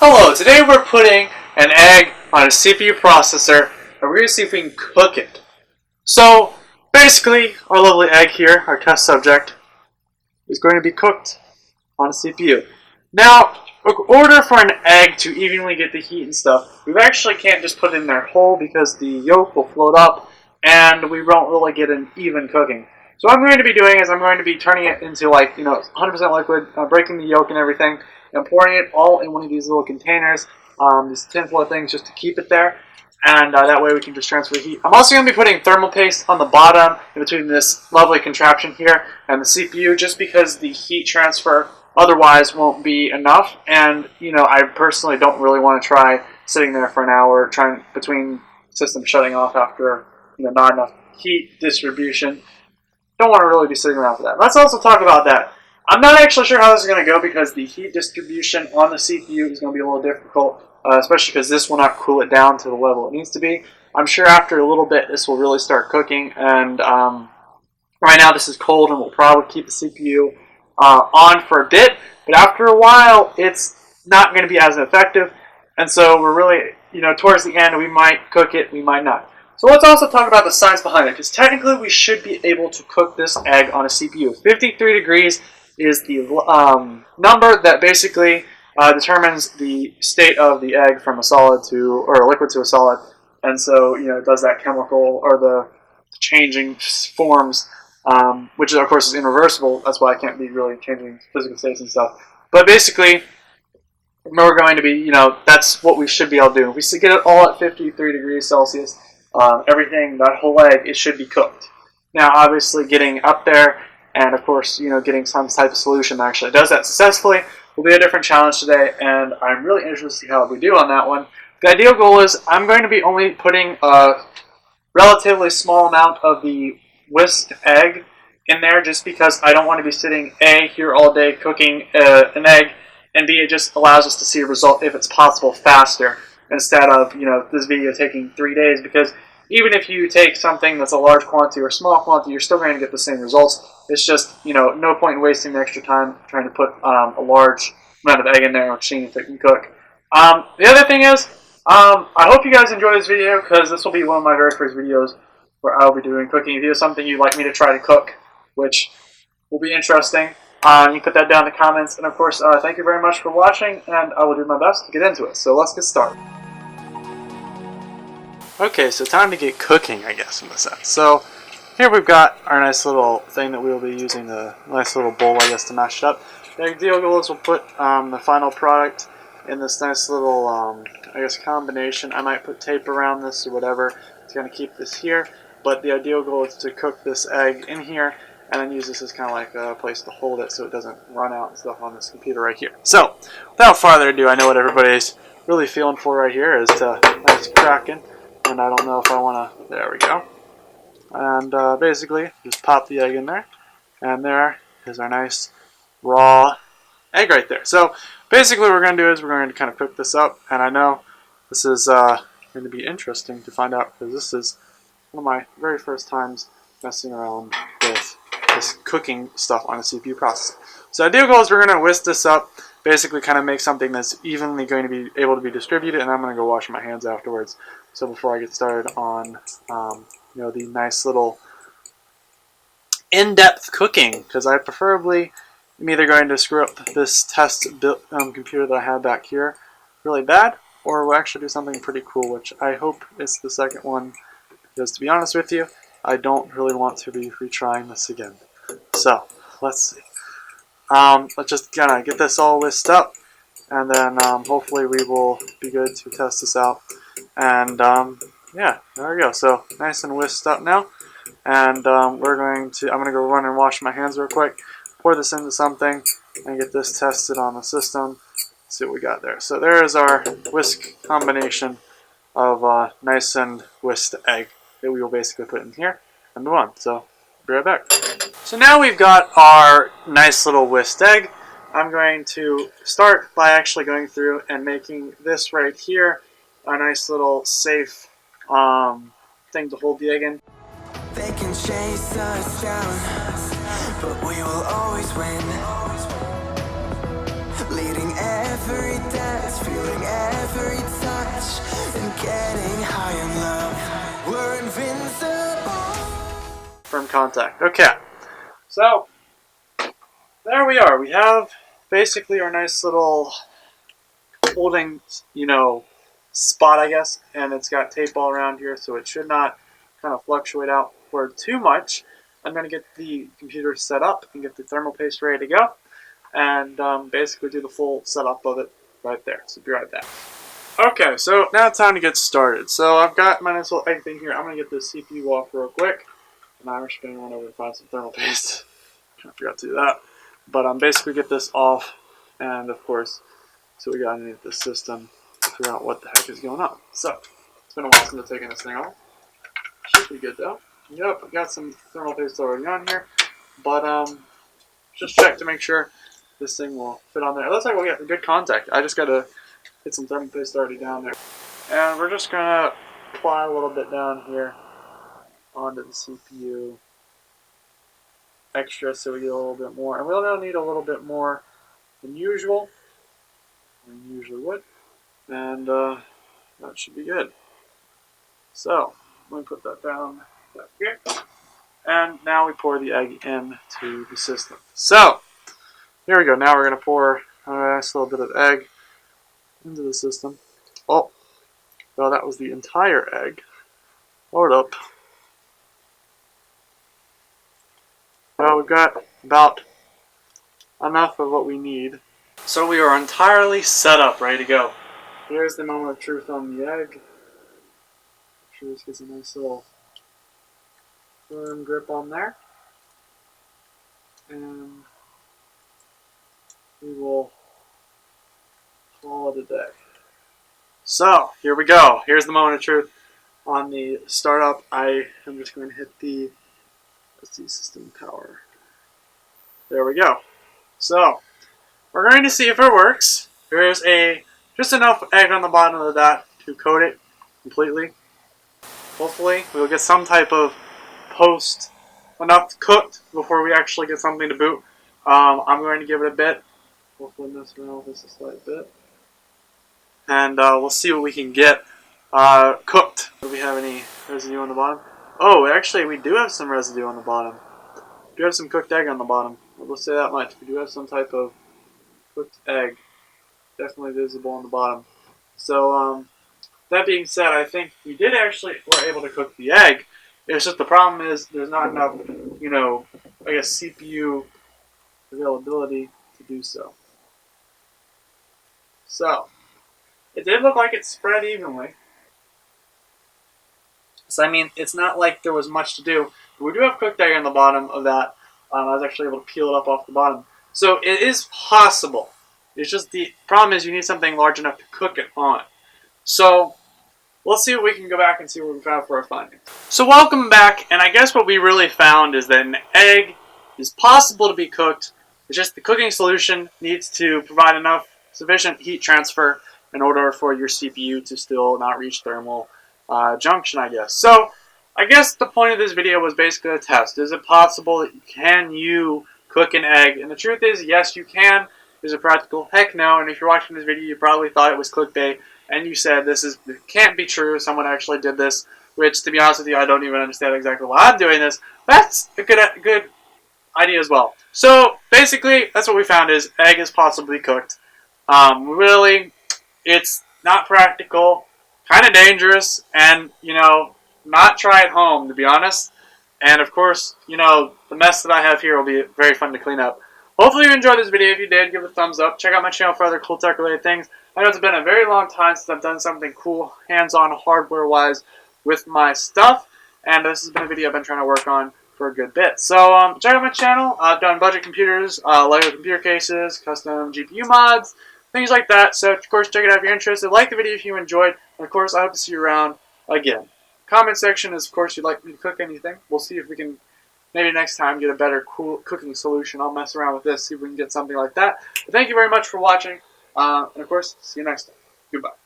Hello, today we're putting an egg on a CPU processor and we're going to see if we can cook it. So basically our lovely egg here, our test subject, is going to be cooked on a CPU. Now, in order for an egg to evenly get the heat and stuff, we actually can't just put it in there whole because the yolk will float up and we won't really get an even cooking. So what I'm going to be doing is I'm going to be turning it into 100% liquid, breaking the yolk and everything, and pouring it all in one of these little containers, these tinfoil things, just to keep it there, and that way we can just transfer the heat. I'm also going to be putting thermal paste on the bottom in between this lovely contraption here and the CPU, just because the heat transfer otherwise won't be enough, and I personally don't really want to try sitting there for an hour trying between systems shutting off after not enough heat distribution. Don't want to really be sitting around for that. Let's also talk about that. I'm not actually sure how this is going to go because the heat distribution on the CPU is going to be a little difficult, especially because this will not cool it down to the level it needs to be. I'm sure after a little bit this will really start cooking, and right now this is cold and we'll probably keep the CPU on for a bit, but after a while it's not going to be as effective, and so we're really, towards the end we might cook it, we might not. So let's also talk about the science behind it, because technically we should be able to cook this egg on a CPU. 53 degrees is the number that basically determines the state of the egg from a solid to, or a liquid to a solid, and so it does that chemical or the changing forms, which of course is irreversible. That's why I can't be really changing physical states and stuff. But basically, we're going to be, that's what we should be able to do. If we get it all at 53 degrees Celsius, everything, that whole egg, it should be cooked. Now, obviously, getting up there and, of course, getting some type of solution that actually does that successfully will be a different challenge today, and I'm really interested to see how we do on that one. The ideal goal is I'm going to be only putting a relatively small amount of the whisked egg in there, just because I don't want to be sitting A, here all day cooking an egg, and B, it just allows us to see a result, if it's possible, faster, instead of this video taking 3 days, because even if you take something that's a large quantity or a small quantity, you're still going to get the same results. It's just no point in wasting the extra time trying to put a large amount of egg in there and seeing if it can cook. The other thing is, I hope you guys enjoy this video, because this will be one of my very first videos where I'll be doing cooking. If you have something you'd like me to try to cook, which will be interesting, you can put that down in the comments. And of course, thank you very much for watching, and I will do my best to get into it. So let's get started. Okay, so time to get cooking, I guess, in a sense. So here we've got our nice little thing that we will be using, the nice little bowl, I guess, to mash it up. The ideal goal is we'll put the final product in this nice little, I guess, combination. I might put tape around this or whatever. It's going to keep this here. But the ideal goal is to cook this egg in here and then use this as kind of like a place to hold it so it doesn't run out and stuff on this computer right here. So, without further ado, I know what everybody's really feeling for right here is to nice cracking. And I don't know if I want to, there we go. And basically, just pop the egg in there. And there is our nice raw egg right there. So basically what we're going to do is we're going to kind of cook this up. And I know this is going to be interesting to find out, because this is one of my very first times messing around with this cooking stuff on a CPU processor. So the ideal goal is we're going to whisk this up, basically kind of make something that's evenly going to be able to be distributed, and I'm going to go wash my hands afterwards. So before I get started on the nice little in-depth cooking, because I preferably am either going to screw up this test computer that I have back here really bad, or we'll actually do something pretty cool, which I hope is the second one, because to be honest with you, I don't really want to be retrying this again. So let's see. Let's just kind of get this all whisked up, and then hopefully we will be good to test this out. And yeah, there we go. So nice and whisked up now, and I'm going to go run and wash my hands real quick, pour this into something, and get this tested on the system. See what we got there. So there is our whisk combination of nice and whisked egg that we will basically put in here and move on. So be right back. So now we've got our nice little whisked egg. I'm going to start by actually going through and making this right here a nice little safe thing to hold the egg in. They can chase us down, but we will always win, leading every every dance, feeling every touch, and getting high in love. We're invincible. Firm contact. Okay, so there we are. We have basically our nice little holding, spot, I guess, and it's got tape all around here, so it should not kind of fluctuate out for too much. I'm going to get the computer set up and get the thermal paste ready to go, and basically do the full setup of it right there. So be right back. Okay, so now it's time to get started. So I've got my nice little egg thing here. I'm going to get this CPU off real quick, and I'm just going to run over and find some thermal paste. I forgot to do that. But basically get this off, and of course, so we got underneath the system to figure out what the heck is going on. So, it's been a while since I've taken this thing off. Should be good though. Yep, I've got some thermal paste already on here, but just check to make sure this thing will fit on there. It looks like we got good contact. I just gotta get some thermal paste already down there. And we're just gonna apply a little bit down here onto the CPU. Extra so we get a little bit more. And we'll now need a little bit more than usual. We usually would. And that should be good. So, let me put that down back here. And now we pour the egg into the system. So, here we go. Now we're going to pour a nice little bit of egg into the system. Oh, well, that was the entire egg. Hold up. Well, we've got about enough of what we need. So we are entirely set up, ready to go. Here's the moment of truth on the egg. Make sure this gets a nice little firm grip on there. And we will call it a day. So, here we go. Here's the moment of truth. On the startup, I am just going to hit the system power. There we go. So, we're going to see if it works. There is just enough egg on the bottom of that to coat it completely. Hopefully, we'll get some type of post enough cooked before we actually get something to boot. I'm going to give it a bit. Hopefully, mess around with this a slight bit. And we'll see what we can get cooked. Do we have any residue on the bottom? Oh, actually, we do have some residue on the bottom. We do have some cooked egg on the bottom. We'll say that much. We do have some type of cooked egg. Definitely visible on the bottom. So, that being said, I think we were able to cook the egg. It's just the problem is there's not enough, I guess CPU availability to do so. So, it did look like it spread evenly. So, I mean, it's not like there was much to do. But we do have cooked egg on the bottom of that. I was actually able to peel it up off the bottom. So, it is possible. It's just the problem is you need something large enough to cook it on. So, let's see if we can go back and see what we found for our findings. So, welcome back. And I guess what we really found is that an egg is possible to be cooked. It's just the cooking solution needs to provide enough sufficient heat transfer in order for your CPU to still not reach thermal junction, I guess. So, I guess the point of this video was basically a test. Is it possible that can you cook an egg? And the truth is, yes, you can. Is it practical? Heck no. And if you're watching this video, you probably thought it was clickbait, and you said it can't be true. Someone actually did this, which, to be honest with you, I don't even understand exactly why I'm doing this. That's a good idea as well. So, basically, that's what we found is egg is possibly cooked. Really, it's not practical, kind of dangerous, and, not try at home, to be honest. And, of course, the mess that I have here will be very fun to clean up. Hopefully you enjoyed this video. If you did, give it a thumbs up. Check out my channel for other cool tech-related things. I know it's been a very long time since I've done something cool, hands-on, hardware-wise, with my stuff. And this has been a video I've been trying to work on for a good bit. So, check out my channel. I've done budget computers, Lego computer cases, custom GPU mods, things like that. So, of course, check it out if you're interested. Like the video if you enjoyed. And, of course, I hope to see you around again. Comment section is, of course, if you'd like me to cook anything. We'll see if we can, maybe next time, get a better cool cooking solution. I'll mess around with this, see if we can get something like that. But thank you very much for watching. And, of course, see you next time. Goodbye.